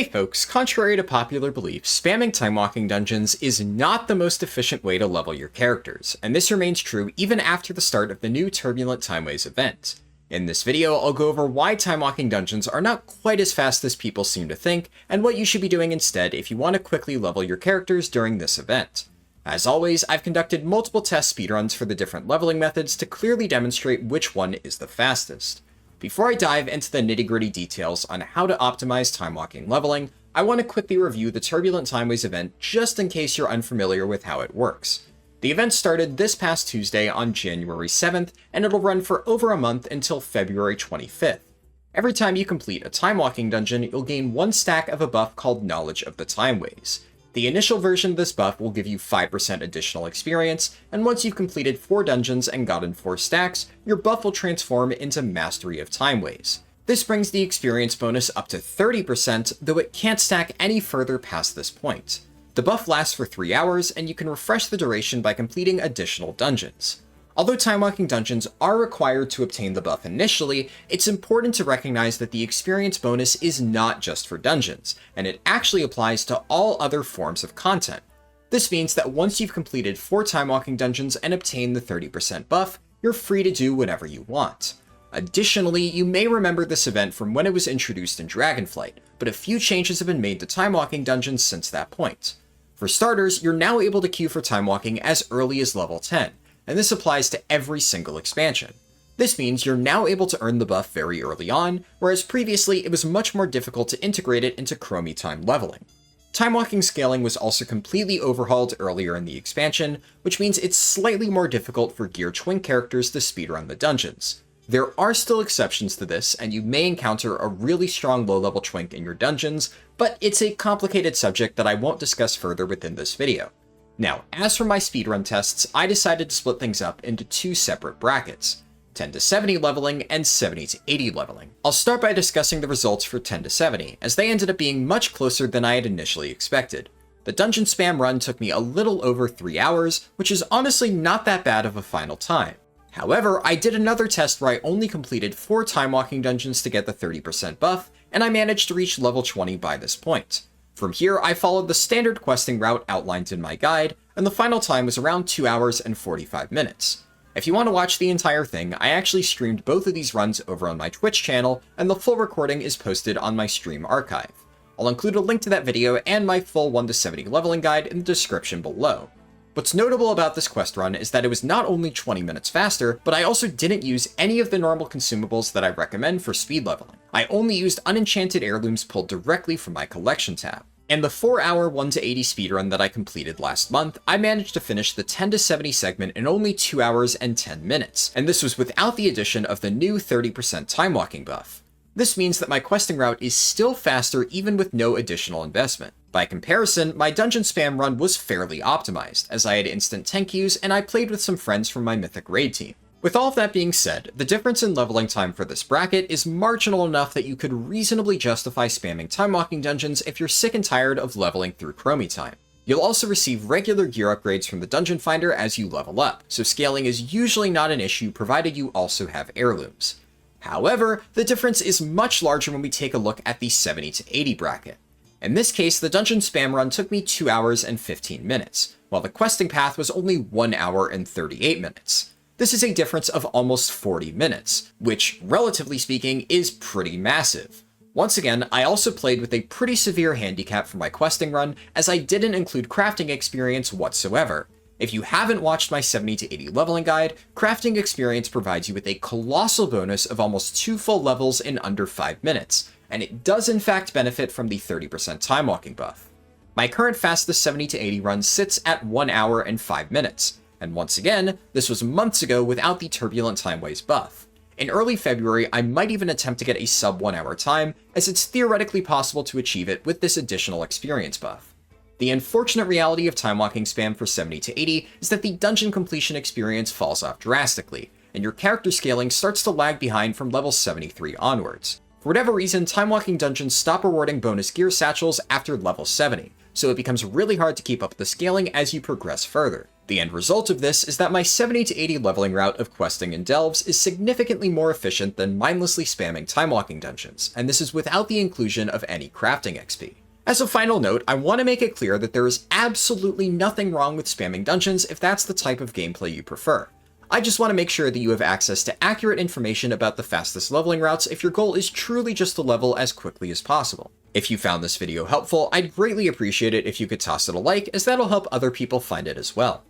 Hey folks, contrary to popular belief, spamming timewalking dungeons is not the most efficient way to level your characters, and this remains true even after the start of the new Turbulent Timeways event. In this video, I'll go over why timewalking dungeons are not quite as fast as people seem to think, and what you should be doing instead if you want to quickly level your characters during this event. As always, I've conducted multiple test speedruns for the different leveling methods to clearly demonstrate which one is the fastest. Before I dive into the nitty-gritty details on how to optimize timewalking leveling, I want to quickly review the Turbulent Timeways event just in case you're unfamiliar with how it works. The event started this past Tuesday on January 7th, and it'll run for over a month until February 25th. Every time you complete a timewalking dungeon, you'll gain one stack of a buff called Knowledge of the Timeways. The initial version of this buff will give you 5% additional experience, and once you've completed 4 dungeons and gotten 4 stacks, your buff will transform into Mastery of Timeways. This brings the experience bonus up to 30%, though it can't stack any further past this point. The buff lasts for 3 hours, and you can refresh the duration by completing additional dungeons. Although timewalking dungeons are required to obtain the buff initially, it's important to recognize that the experience bonus is not just for dungeons, and it actually applies to all other forms of content. This means that once you've completed 4 timewalking dungeons and obtained the 30% buff, you're free to do whatever you want. Additionally, you may remember this event from when it was introduced in Dragonflight, but a few changes have been made to timewalking dungeons since that point. For starters, you're now able to queue for timewalking as early as level 10, and this applies to every single expansion. This means you're now able to earn the buff very early on, whereas previously it was much more difficult to integrate it into Chromie time leveling. Timewalking scaling was also completely overhauled earlier in the expansion, which means it's slightly more difficult for gear twin characters to speedrun the dungeons. There are still exceptions to this, and you may encounter a really strong low-level twink in your dungeons, but it's a complicated subject that I won't discuss further within this video. Now, as for my speedrun tests, I decided to split things up into 2 separate brackets, 10 to 70 leveling and 70 to 80 leveling. I'll start by discussing the results for 10 to 70, as they ended up being much closer than I had initially expected. The dungeon spam run took me a little over 3 hours, which is honestly not that bad of a final time. However, I did another test where I only completed 4 timewalking dungeons to get the 30% buff, and I managed to reach level 20 by this point. From here, I followed the standard questing route outlined in my guide, and the final time was around 2 hours and 45 minutes. If you want to watch the entire thing, I actually streamed both of these runs over on my Twitch channel, and the full recording is posted on my stream archive. I'll include a link to that video and my full 1 to 70 leveling guide in the description below. What's notable about this quest run is that it was not only 20 minutes faster, but I also didn't use any of the normal consumables that I recommend for speed leveling. I only used unenchanted heirlooms pulled directly from my collection tab. In the 4-hour 1 to 80 speedrun that I completed last month, I managed to finish the 10 to 70 segment in only 2 hours and 10 minutes, and this was without the addition of the new 30% timewalking buff. This means that my questing route is still faster even with no additional investment. By comparison, my dungeon spam run was fairly optimized, as I had instant 10 queues and I played with some friends from my Mythic Raid team. With all of that being said, the difference in leveling time for this bracket is marginal enough that you could reasonably justify spamming timewalking dungeons if you're sick and tired of leveling through Chromie time. You'll also receive regular gear upgrades from the Dungeon Finder as you level up, so scaling is usually not an issue provided you also have heirlooms. However, the difference is much larger when we take a look at the 70 to 80 bracket. In this case, the dungeon spam run took me 2 hours and 15 minutes, while the questing path was only 1 hour and 38 minutes. This is a difference of almost 40 minutes, which, relatively speaking, is pretty massive. Once again, I also played with a pretty severe handicap for my questing run, as I didn't include crafting experience whatsoever. If you haven't watched my 70 to 80 leveling guide, crafting experience provides you with a colossal bonus of almost 2 full levels in under 5 minutes, and it does in fact benefit from the 30% timewalking buff. My current fastest 70 to 80 run sits at 1 hour and 5 minutes. And once again, this was months ago without the Turbulent Timeways buff. In early February, I might even attempt to get a sub 1 hour time, as it's theoretically possible to achieve it with this additional experience buff. The unfortunate reality of timewalking spam for 70 to 80 is that the dungeon completion experience falls off drastically, and your character scaling starts to lag behind from level 73 onwards. For whatever reason, timewalking dungeons stop rewarding bonus gear satchels after level 70, so it becomes really hard to keep up the scaling as you progress further. The end result of this is that my 70 to 80 leveling route of questing and delves is significantly more efficient than mindlessly spamming timewalking dungeons, and this is without the inclusion of any crafting XP. As a final note, I want to make it clear that there is absolutely nothing wrong with spamming dungeons if that's the type of gameplay you prefer. I just want to make sure that you have access to accurate information about the fastest leveling routes if your goal is truly just to level as quickly as possible. If you found this video helpful, I'd greatly appreciate it if you could toss it a like, as that'll help other people find it as well.